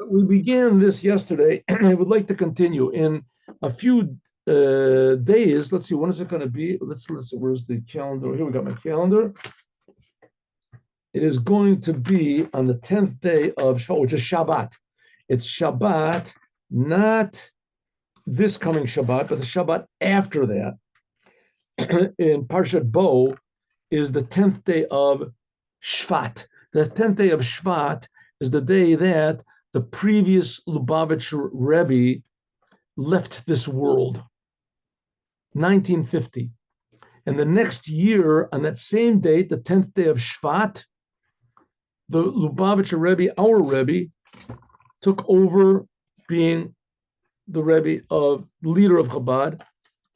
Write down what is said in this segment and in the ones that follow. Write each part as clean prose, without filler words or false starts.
We began this yesterday, and I would like to continue in a few days. Let's see, when is it going to be? Let's see, where's the calendar? Here we got my calendar. It is going to be on the 10th day of Shvat, which is Shabbat. It's Shabbat, not this coming Shabbat, but the Shabbat after that. In Parshat Bo is the 10th day of Shvat. The 10th day of Shvat is the day that the previous Lubavitcher Rebbe left this world, 1950. And the next year, on that same date, the 10th day of Shvat, the Lubavitcher Rebbe, our Rebbe, took over being the Rebbe of leader of Chabad,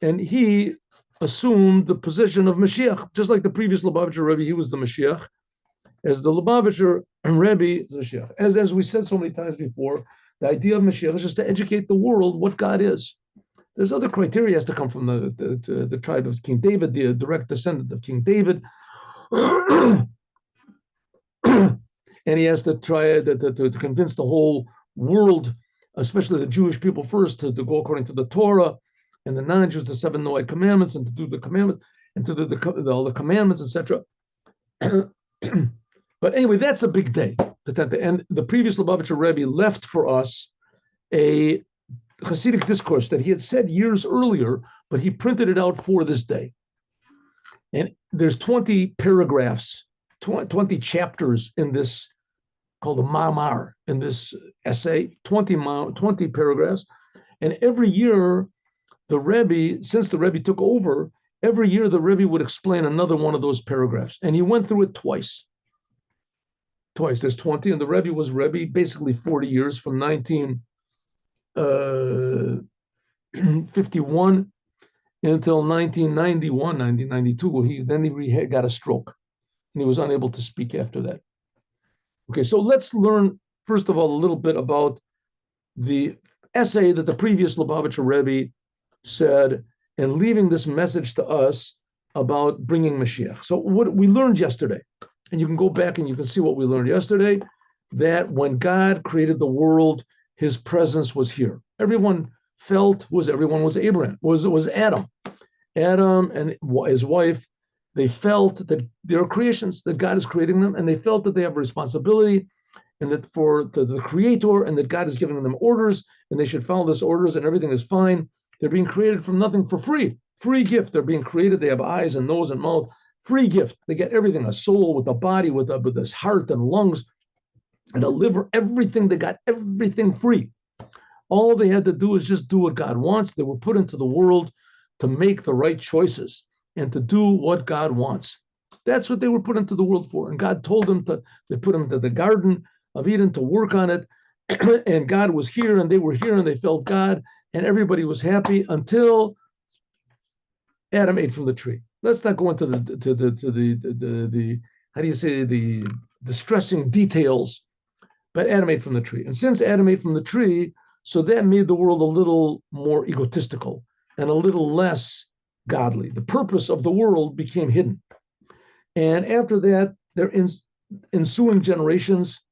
and he assumed the position of Mashiach, just like the previous Lubavitcher Rebbe. He was the Mashiach. As the Lubavitcher Rebbe, the Mashiach. As we said so many times before, the idea of Mashiach is just to educate the world what God is. There's other criteria has to come from the tribe of King David, the direct descendant of King David. And he has to try to convince the whole world, especially the Jewish people first, to go according to the Torah, and the non-Jews, the 7 Noahide commandments, and to do the commandments, and to do all the commandments, etc. But anyway, that's a big day. And the previous Lubavitcher Rebbe left for us a Hasidic discourse that he had said years earlier, but he printed it out for this day. And there's 20 paragraphs, 20 chapters in this, called a Ma'amar, in this essay, 20 paragraphs. And every year, the Rebbe, since the Rebbe took over, every year the Rebbe would explain another one of those paragraphs. And he went through it twice. There's 20, and the Rebbe was Rebbe basically 40 years, from 1951 until 1991, 1992. Then he got a stroke, and he was unable to speak after that. Okay, so let's learn, first of all, a little bit about the essay that the previous Lubavitcher Rebbe said, and leaving this message to us about bringing Mashiach. So what we learned yesterday, and you can go back and you can see what we learned yesterday, that when God created the world, his presence was here. Everyone was Abraham, was Adam. Adam and his wife, they felt that they're creations, that God is creating them, and they felt that they have a responsibility, and that for the creator, and that God is giving them orders, and they should follow those orders, and everything is fine. They're being created from nothing, for free gift. They're being created. They have eyes and nose and mouth. Free gift. They get everything, a soul with a body, with this heart and lungs and a liver, everything. They got everything free. All they had to do is just do what God wants. They were put into the world to make the right choices and to do what God wants. That's what they were put into the world for. And God told them they put them into the Garden of Eden to work on it. And God was here, and they were here, and they felt God, and everybody was happy until Adam ate from the tree. Let's not go into the how do you say, the distressing details, but Adam ate from the tree. And since Adam ate from the tree, so that made the world a little more egotistical and a little less godly. The purpose of the world became hidden. And after that, their ensuing generations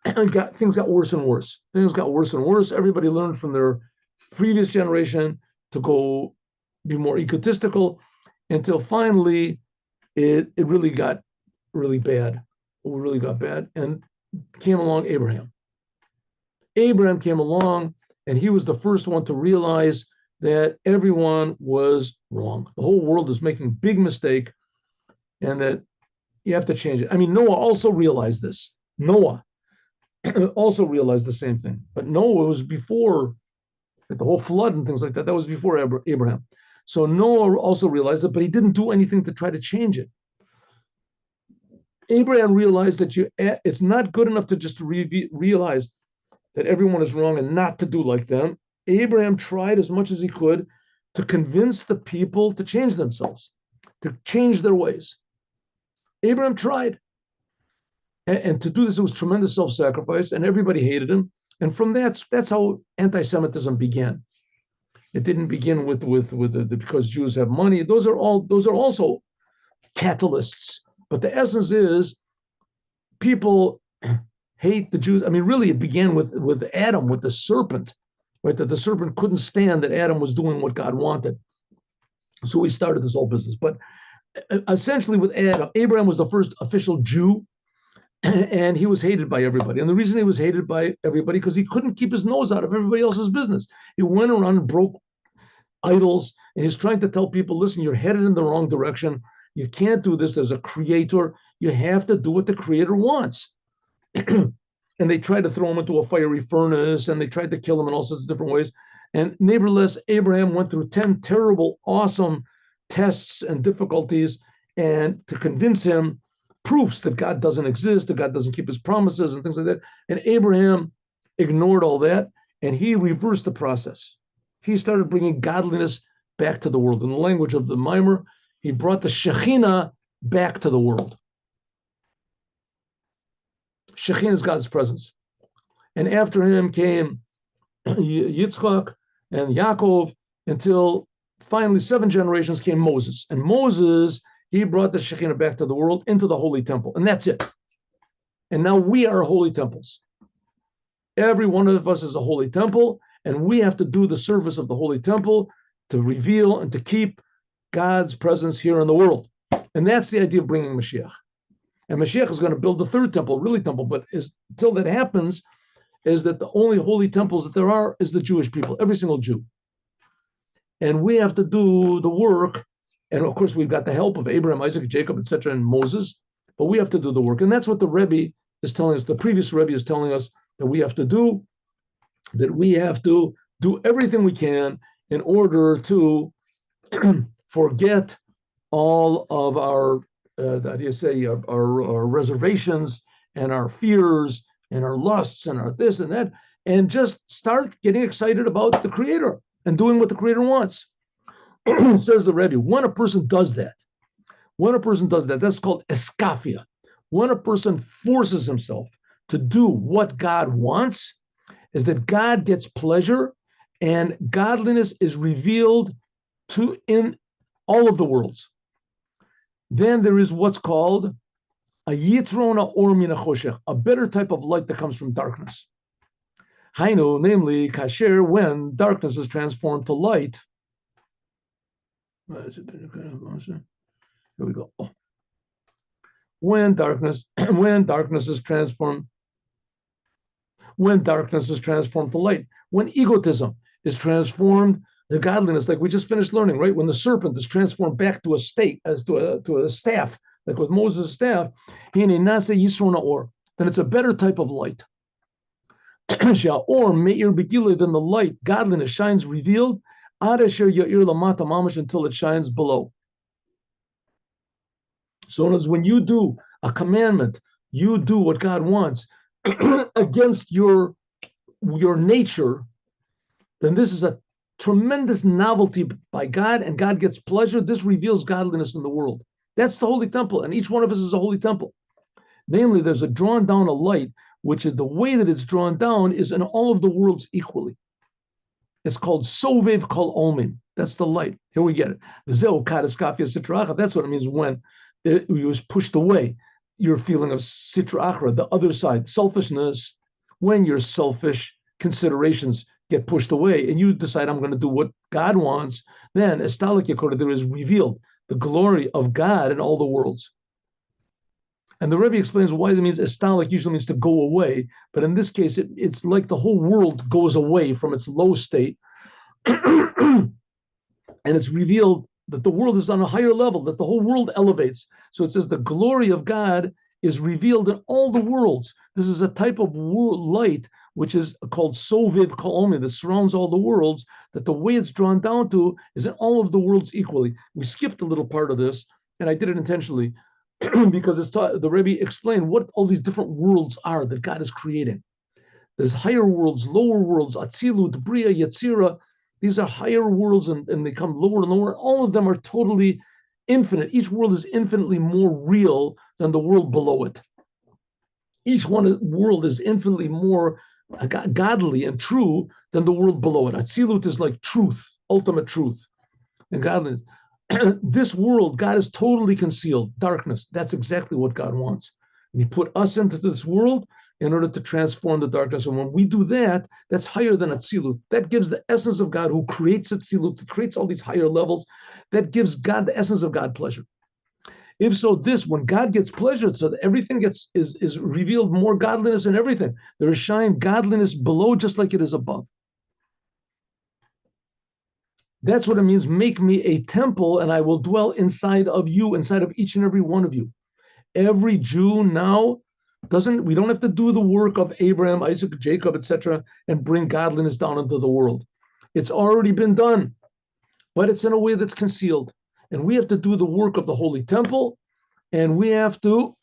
things got worse and worse. Things got worse and worse. Everybody learned from their previous generation to go be more egotistical, until finally it really got really bad. And came along Abraham. Abraham came along, and he was the first one to realize that everyone was wrong. The whole world is making a big mistake, and that you have to change it. I mean, Noah also realized this. Noah also realized the same thing. But Noah was before the whole flood and things like that. That was before Abraham. So Noah also realized it, but he didn't do anything to try to change it. Abraham realized that it's not good enough to just realize that everyone is wrong and not to do like them. Abraham tried as much as he could to convince the people to change themselves, to change their ways. Abraham tried. And to do this, it was tremendous self-sacrifice, and everybody hated him. And from that's how anti-Semitism began. It didn't begin with because Jews have money. Those are also catalysts. But the essence is people hate the Jews. I mean, really, it began with Adam, with the serpent, right? That the serpent couldn't stand that Adam was doing what God wanted. So he started this whole business. But essentially, with Adam, Abraham was the first official Jew, and he was hated by everybody. And the reason he was hated by everybody because he couldn't keep his nose out of everybody else's business. He went around and broke idols, and he's trying to tell people, listen, you're headed in the wrong direction. You can't do this. There's a creator. You have to do what the creator wants. And they tried to throw him into a fiery furnace, and they tried to kill him in all sorts of different ways. And nevertheless, Abraham went through 10 terrible, awesome tests and difficulties, and to convince him, proofs that God doesn't exist, that God doesn't keep his promises and things like that. And Abraham ignored all that, and he reversed the process. He started bringing godliness back to the world. In the language of the mimer, he brought the Shekhinah back to the world. Shekhinah is God's presence. And after him came Yitzchak and Yaakov, until finally 7 generations came Moses. And Moses, he brought the Shekhinah back to the world into the holy temple. And that's it. And now we are holy temples. Every one of us is a holy temple, and we have to do the service of the holy temple to reveal and to keep God's presence here in the world. And that's the idea of bringing Mashiach. And Mashiach is going to build the third temple, really temple, but until that happens, is that the only holy temples that there are is the Jewish people, every single Jew. And we have to do the work. And of course, we've got the help of Abraham, Isaac, Jacob, etc., and Moses, but we have to do the work. And that's what the Rebbe is telling us, the previous Rebbe is telling us that we have to do, that we have to do everything we can in order to forget all of our, our reservations and our fears and our lusts and our this and that, and just start getting excited about the Creator and doing what the Creator wants. Says the Rebbe, when a person does that, that's called eskafia. When a person forces himself to do what God wants, is that God gets pleasure and godliness is revealed in all of the worlds. Then there is what's called a yitrona or mina choshech, a better type of light that comes from darkness. Hainu, namely, kasher, when darkness is transformed to light. Here we go. Oh. When darkness is transformed to light, when egotism is transformed to godliness, like we just finished learning, right? When the serpent is transformed back to a state, as to a staff, like with Moses' staff, then it's a better type of light. Or me'ir begila, than the light, godliness shines revealed, until it shines below. So as when you do a commandment, you do what God wants against your nature, then this is a tremendous novelty by God, and God gets pleasure. This reveals godliness in the world. That's the holy temple, and each one of us is a holy temple. Namely, there's a drawn down a light, which is the way that it's drawn down is in all of the worlds equally. It's called Sovev Kol Omin. That's the light. Here we get it. That's what it means when you was pushed away. Your feeling of sitra achra, the other side, selfishness. When your selfish considerations get pushed away and you decide, I'm going to do what God wants, then Estalik Yakoda, there is revealed the glory of God in all the worlds. And the Rebbe explains why that means Estalik usually means to go away, but in this case, it's like the whole world goes away from its low state, and it's revealed that the world is on a higher level, that the whole world elevates. So it says the glory of God is revealed in all the worlds. This is a type of light which is called Soviv Kolomi, that surrounds all the worlds, that the way it's drawn down to is in all of the worlds equally. We skipped a little part of this, and I did it intentionally, because the Rebbe explained what all these different worlds are that God is creating. There's higher worlds, lower worlds, Atzilut, Bria, Yetzira. These are higher worlds, and they come lower and lower. All of them are totally infinite. Each world is infinitely more real than the world below it. Each world is infinitely more godly and true than the world below it. Atzilut is like truth, ultimate truth, and godliness. This world, God is totally concealed, darkness. That's exactly what God wants. And He put us into this world in order to transform the darkness. And when we do that, that's higher than Atzilut. That gives the essence of God who creates Atzilut, who creates all these higher levels. That gives God the essence of God pleasure. If so, when God gets pleasure, so that everything is revealed more godliness in everything. There is shine godliness below just like it is above. That's what it means. Make me a temple and I will dwell inside of you, inside of each and every one of you. Every Jew now we don't have to do the work of Abraham, Isaac, Jacob, etc., and bring godliness down into the world. It's already been done, but it's in a way that's concealed. And we have to do the work of the Holy Temple, and we have to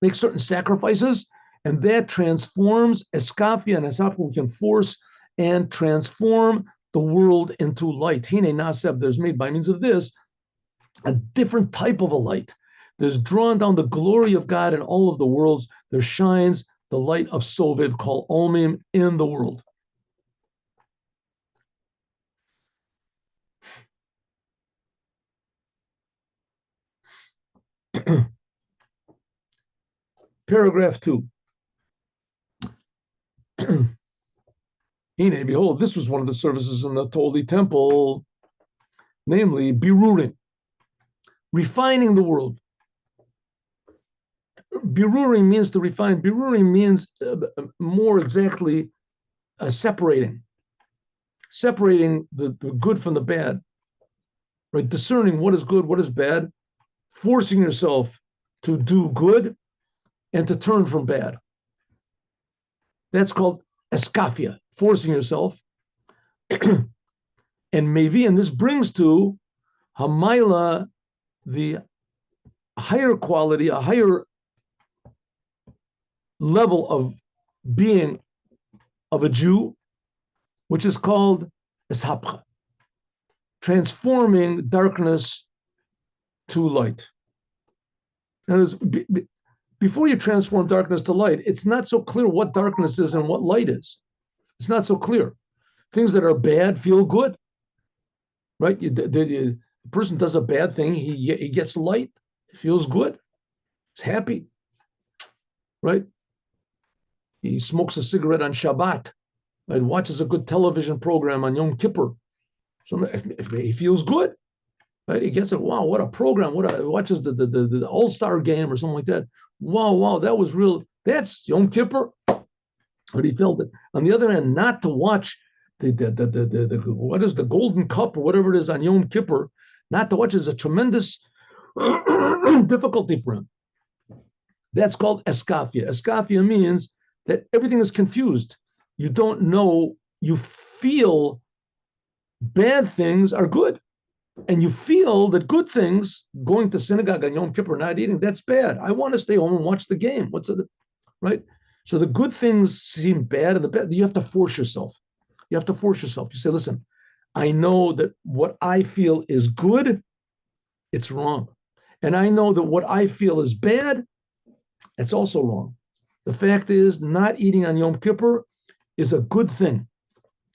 make certain sacrifices, and that transforms Eskafia and Esapha. We can force and transform the world into light. Hine Naseb, there's made by means of this a different type of a light. There's drawn down the glory of God in all of the worlds. There shines the light of Soviv called Omim in the world. Paragraph 2. Hine, behold, this was one of the services in the Holy Temple, namely Birurim, refining the world. Birurim means to refine. Birurim means more exactly separating the good from the bad, right? Discerning what is good, what is bad, forcing yourself to do good and to turn from bad. That's called eskafia, forcing yourself. And mevi, and this brings to hamayla, the higher quality, a higher level of being of a Jew, which is called eshapcha, transforming darkness to light. And before you transform darkness to light, it's not so clear what darkness is and what light is. It's not so clear. Things that are bad feel good, right? The person does a bad thing, he gets light, feels good, he's happy, right? He smokes a cigarette on Shabbat, right? Watches a good television program on Yom Kippur. So if he feels good, right? He gets it. Wow, what a program! Watches the All-Star game or something like that. Wow, that was real. That's Yom Kippur. But he felt it. On the other hand, not to watch the what is the Golden Cup or whatever it is on Yom Kippur, not to watch is a tremendous difficulty for him. That's called eskafia. Eskafia means that everything is confused. You don't know. You feel bad things are good. And you feel that good things, going to synagogue on Yom Kippur, not eating, that's bad. I want to stay home and watch the game. What's it, right? So the good things seem bad, and the bad, you have to force yourself. You have to force yourself. You say, listen, I know that what I feel is good, it's wrong. And I know that what I feel is bad, it's also wrong. The fact is, not eating on Yom Kippur is a good thing.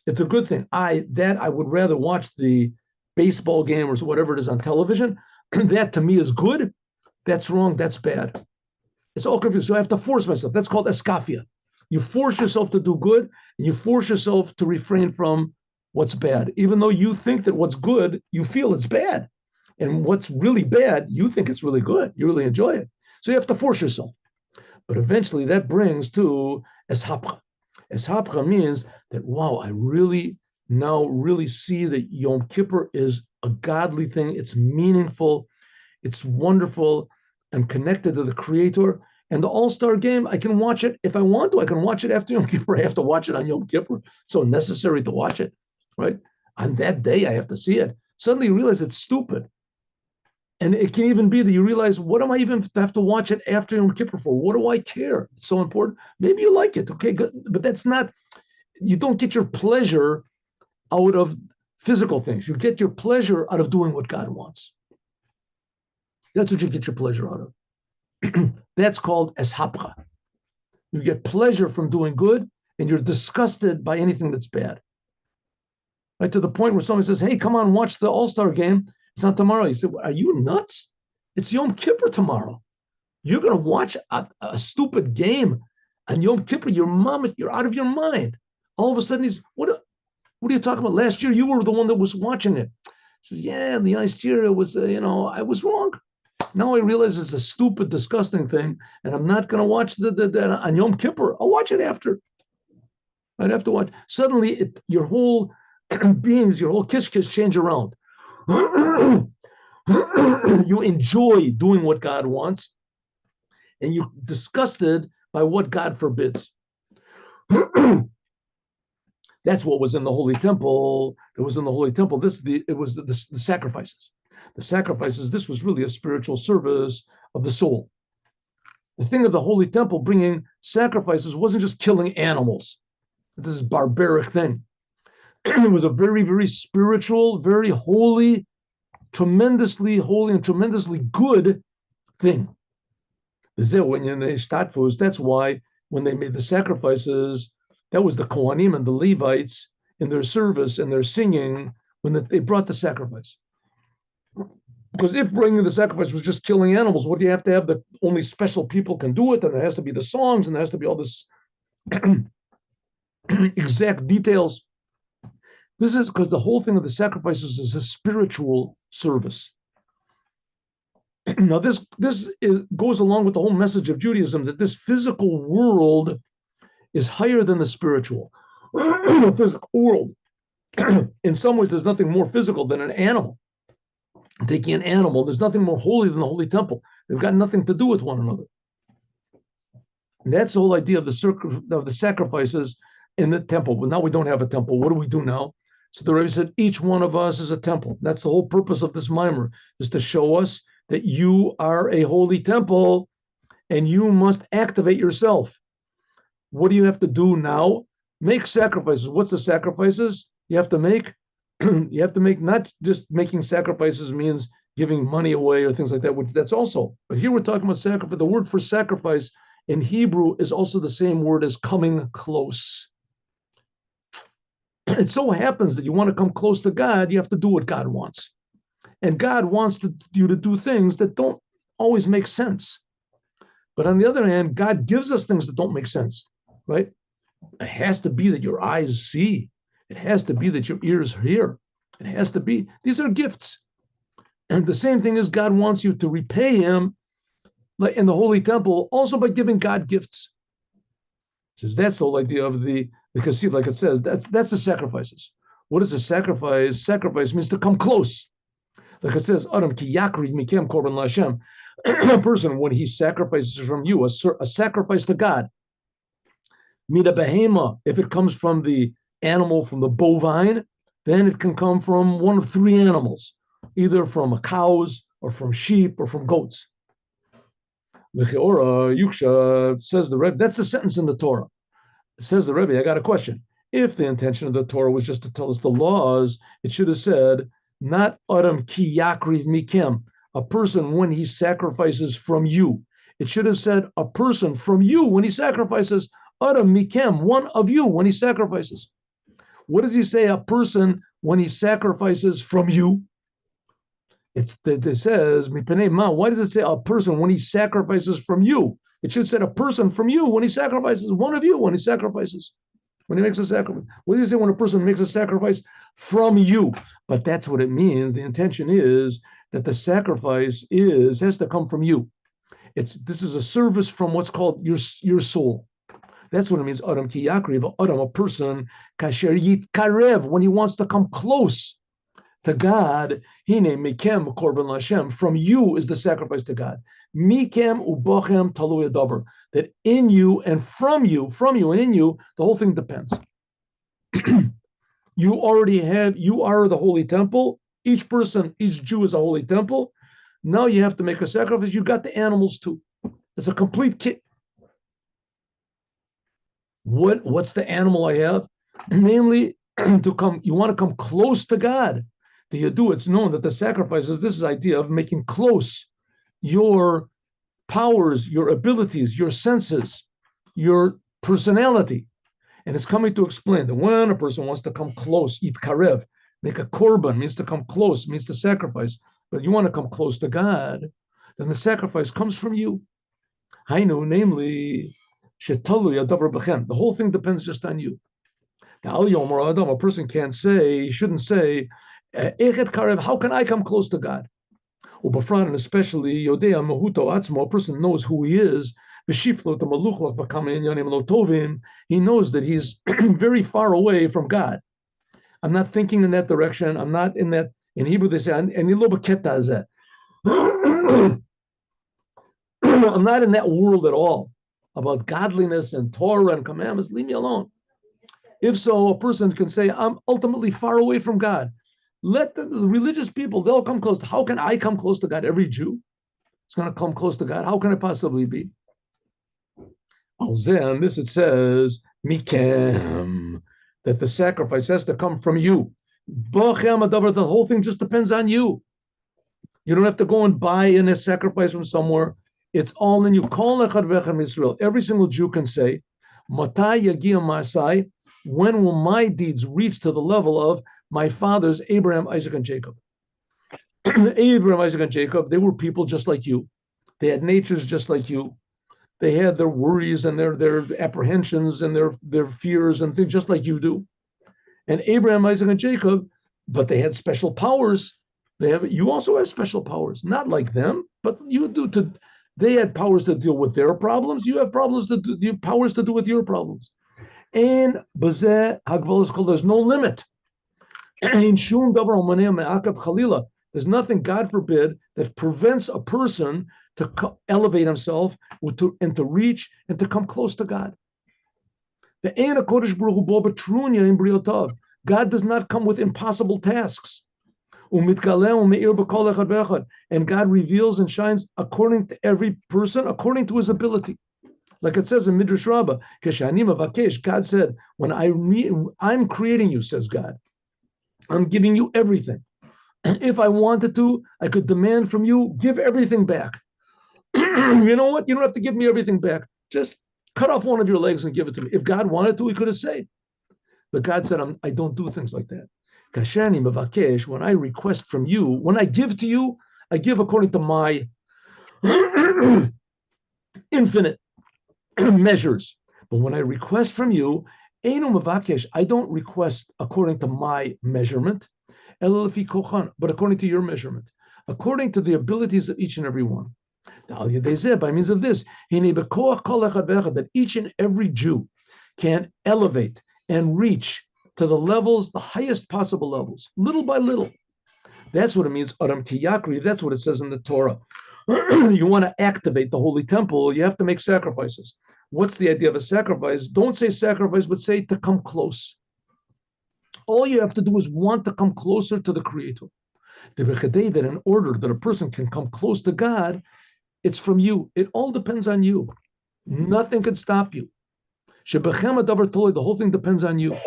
It's a good thing. I would rather watch the baseball game or whatever it is on television. That to me is good. That's wrong. That's bad. It's all confused. So I have to force myself. That's called eskafia. You force yourself to do good, and you force yourself to refrain from what's bad. Even though you think that what's good, you feel it's bad. And what's really bad, you think it's really good. You really enjoy it. So you have to force yourself. But eventually that brings to eshapcha. Eshapcha means that, wow, I really see that Yom Kippur is a godly thing. It's meaningful. It's wonderful. I'm connected to the Creator. And the All-Star game, I can watch it if I want to. I can watch it after Yom Kippur. I have to watch it on Yom Kippur. It's so necessary to watch it, right? On that day, I have to see it. Suddenly you realize it's stupid. And it can even be that you realize, what am I even have to watch it after Yom Kippur for? What do I care? It's so important. Maybe you like it. Okay, good. But that's not, you don't get your pleasure out of physical things. You get your pleasure out of doing what God wants. That's what you get your pleasure out of. That's called eshapcha. You get pleasure from doing good, and you're disgusted by anything that's bad. Right, to the point where somebody says, hey, come on, watch the All-Star game. It's not tomorrow. You say, well, are you nuts? It's Yom Kippur tomorrow. You're going to watch a stupid game On Yom Kippur, you're out of your mind. All of a sudden, what are you talking about? Last year, you were the one that was watching it. He says, yeah, the last year it was, I was wrong. Now I realize it's a stupid, disgusting thing, and I'm not going to watch the on Yom Kippur. I'll watch it after. I'd have to watch. Suddenly, your whole beings, your whole kish change around. You enjoy doing what God wants, and you're disgusted by what God forbids. That's what was in the Holy Temple. It was in the Holy Temple. It was the sacrifices. The sacrifices, this was really a spiritual service of the soul. The thing of the Holy Temple bringing sacrifices wasn't just killing animals. This is a barbaric thing. It was a very, very spiritual, very holy, tremendously holy and tremendously good thing. That's why when they made the sacrifices, that was the Kohanim and the Levites in their service and their singing when they brought the sacrifice. Because if bringing the sacrifice was just killing animals, what do you have to have that only special people can do it? And there has to be the songs and there has to be all this exact details. This is because the whole thing of the sacrifices is a spiritual service. Now, this goes along with the whole message of Judaism that this physical world is higher than the spiritual. The physical world, in some ways, there's nothing more physical than an animal. Taking an animal, there's nothing more holy than the Holy Temple. They've got nothing to do with one another. And that's the whole idea of the sacrifices in the temple. But now we don't have a temple. What do we do now? So the Rebbe said, each one of us is a temple. That's the whole purpose of this mimer, is to show us that you are a holy temple and you must activate yourself. What do you have to do now? Make sacrifices. What's the sacrifices you have to make? You have to make, not just making sacrifices means giving money away or things like that, which that's also. But here we're talking about sacrifice. The word for sacrifice in Hebrew is also the same word as coming close. It so happens that you want to come close to God, you have to do what God wants. And God wants you to do things that don't always make sense. But on the other hand, God gives us things that don't make sense, right? It has to be that your eyes see. It has to be that your ears hear. It has to be, these are gifts. And the same thing is God wants you to repay him, like in the Holy Temple, also by giving God gifts. Says that's the whole idea of because see, like it says, that's the sacrifices. What is a sacrifice? Sacrifice means to come close. Like it says, Adam ki yakri mikem korban laHashem. A person, when he sacrifices from you, a sacrifice to God. Mida behema, if it comes from the animal, from the bovine, then it can come from one of three animals, either from cows or from sheep or from goats. Lecheora yuksha, says the Rebbe, that's the sentence in the Torah. It says the Rebbe, I got a question. If the intention of the Torah was just to tell us the laws, it should have said, not Adam ki yakriv mikem, a person when he sacrifices from you. It should have said a person from you when he sacrifices, Adam mikem, one of you when he sacrifices. What does he say, a person when he sacrifices from you? It says, why does it say a person when he sacrifices from you? It should say a person from you when he sacrifices, one of you when he sacrifices, when he makes a sacrifice. What does he say when a person makes a sacrifice from you? But that's what it means. The intention is that the sacrifice has to come from you. This is a service from what's called your soul. That's what it means. Adam ki yakriv, Adam, a person, kasher yitkarev, when he wants to come close to God, hine mikem korban laHashem, from you is the sacrifice to God. Mikem ubochem talui adaber, that in you and from you and in you, the whole thing depends. You are the holy temple. Each Jew is a holy temple. Now you have to make a sacrifice. You got the animals too. It's a complete kit. What's the animal I have? Mainly you want to come close to God. Do you do? It's known that the sacrifices, this is the idea of making close your powers, your abilities, your senses, your personality. And it's coming to explain that when a person wants to come close, yitkarev, make a korban, means to come close, means to sacrifice, but you want to come close to God, then the sacrifice comes from you. Hainu, namely, The whole thing depends just on you. A person can't say, shouldn't say, how can I come close to God? And especially, a person knows who he is. He knows that he's very far away from God. I'm not thinking in that direction. I'm not in that. In Hebrew, they say, I'm not in that world at all about godliness and Torah and commandments. Leave me alone. If so, a person can say, I'm ultimately far away from God. Let the religious people, they'll come close. How can I come close to God? Every Jew is going to come close to God. How can it possibly be? On this it says, Mikem, that the sacrifice has to come from you. The whole thing just depends on you. You don't have to go and buy in a sacrifice from somewhere. It's all in you. Every single Jew can say, when will my deeds reach to the level of my fathers, Abraham, Isaac, and Jacob? Abraham, Isaac, and Jacob, they were people just like you. They had natures just like you. They had their worries and their apprehensions and their fears and things just like you do. And Abraham, Isaac, and Jacob, but they had special powers. You also have special powers, not like them, but you do to. They had powers to deal with their problems. You have powers to do with your problems. And there's no limit. There's nothing, God forbid, that prevents a person to elevate himself and to reach and to come close to God. God does not come with impossible tasks. And God reveals and shines according to every person, according to his ability. Like it says in Midrash Rabbah, God said, when I'm creating you, says God, I'm giving you everything. If I wanted to, I could demand from you, give everything back. You know what? You don't have to give me everything back. Just cut off one of your legs and give it to me. If God wanted to, he could have said. But God said, I don't do things like that. When I request from you, when I give to you, I give according to my infinite measures. But when I request from you, I don't request according to my measurement, but according to your measurement, according to the abilities of each and every one. By means of this, that each and every Jew can elevate and reach to the levels, the highest possible levels, little by little. That's what it means, Adam Tiyakri. That's what it says in the Torah. You want to activate the holy temple, you have to make sacrifices. What's the idea of a sacrifice? Don't say sacrifice, but say to come close. All you have to do is want to come closer to the Creator. That in order that a person can come close to God, it's from you. It all depends on you. Nothing can stop you. The whole thing depends on you.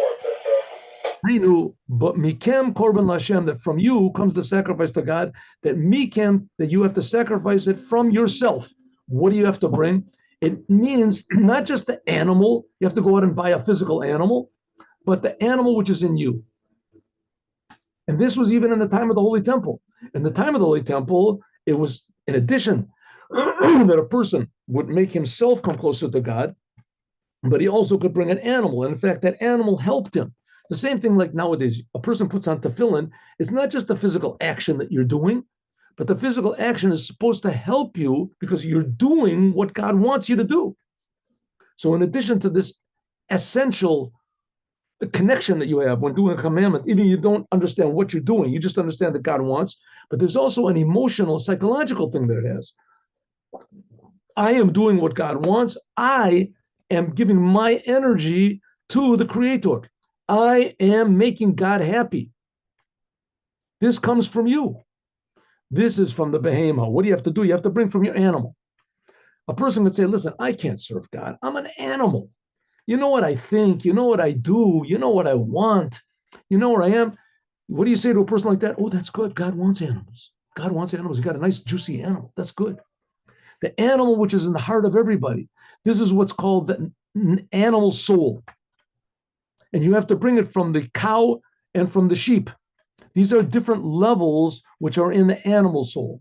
But mikem korban lashem, that from you comes the sacrifice to God. That mikem, that you have to sacrifice it from yourself. What do you have to bring? It means not just the animal. You have to go out and buy a physical animal, but the animal which is in you. And this was even in the time of the Holy Temple. In the time of the Holy Temple, it was in addition that a person would make himself come closer to God, but he also could bring an animal. And in fact, that animal helped him. The same thing like nowadays, a person puts on tefillin. It's not just the physical action that you're doing, but the physical action is supposed to help you because you're doing what God wants you to do. So in addition to this essential connection that you have when doing a commandment, even you don't understand what you're doing, you just understand that God wants, but there's also an emotional, psychological thing that it has. I am doing what God wants. I am giving my energy to the Creator. I am making God happy. This comes from you. This is from the behemoth. What do you have to do? You have to bring from your animal. A person could say, listen, I can't serve God. I'm an animal. You know what I think. You know what I do. You know what I want. You know where I am. What do you say to a person like that? Oh, that's good. God wants animals. God wants animals. You got a nice, juicy animal. That's good. The animal which is in the heart of everybody. This is what's called the animal soul. And you have to bring it from the cow and from the sheep. These are different levels which are in the animal soul.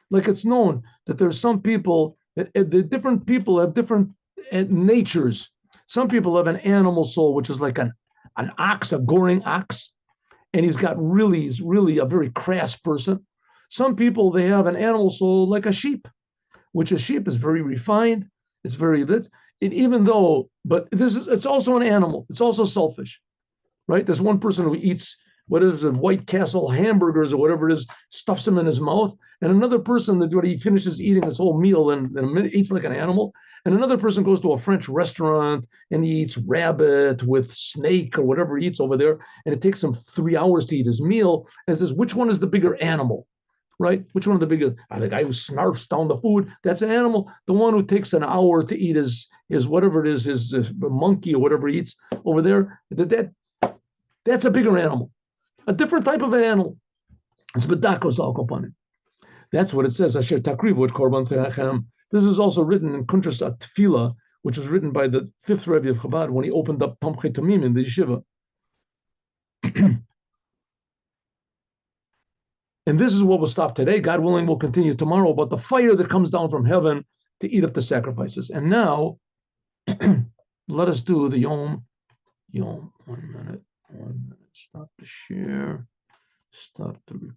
Like it's known that there are some people, that the different people have different natures. Some people have an animal soul, which is like an ox, a goring ox, and he's really a very crass person. Some people, they have an animal soul like a sheep, which a sheep is very refined. It's very lit. Even though, but it's also an animal. It's also selfish, right? There's one person who eats what is it, White Castle hamburgers or whatever it is, stuffs them in his mouth, and another person that when he finishes eating his whole meal and eats like an animal, and another person goes to a French restaurant and he eats rabbit with snake or whatever he eats over there, and it takes him 3 hours to eat his meal, and says, which one is the bigger animal? Right? Which one of the bigger? The guy who snarfs down the food, that's an animal. The one who takes an hour to eat his whatever it is, his monkey or whatever he eats over there, that's a bigger animal, a different type of an animal. It's bedakos al kopanim. That's what it says. Asher takrivu et korban terachem. This is also written in Kuntras Tefillah, which was written by the fifth Rebbe of Chabad when he opened up Tomchei Tamim in the yeshiva. And this is what will stop today. God willing, will continue tomorrow about the fire that comes down from heaven to eat up the sacrifices. And now, let us do the Yom. 1 minute. Stop the share. Stop the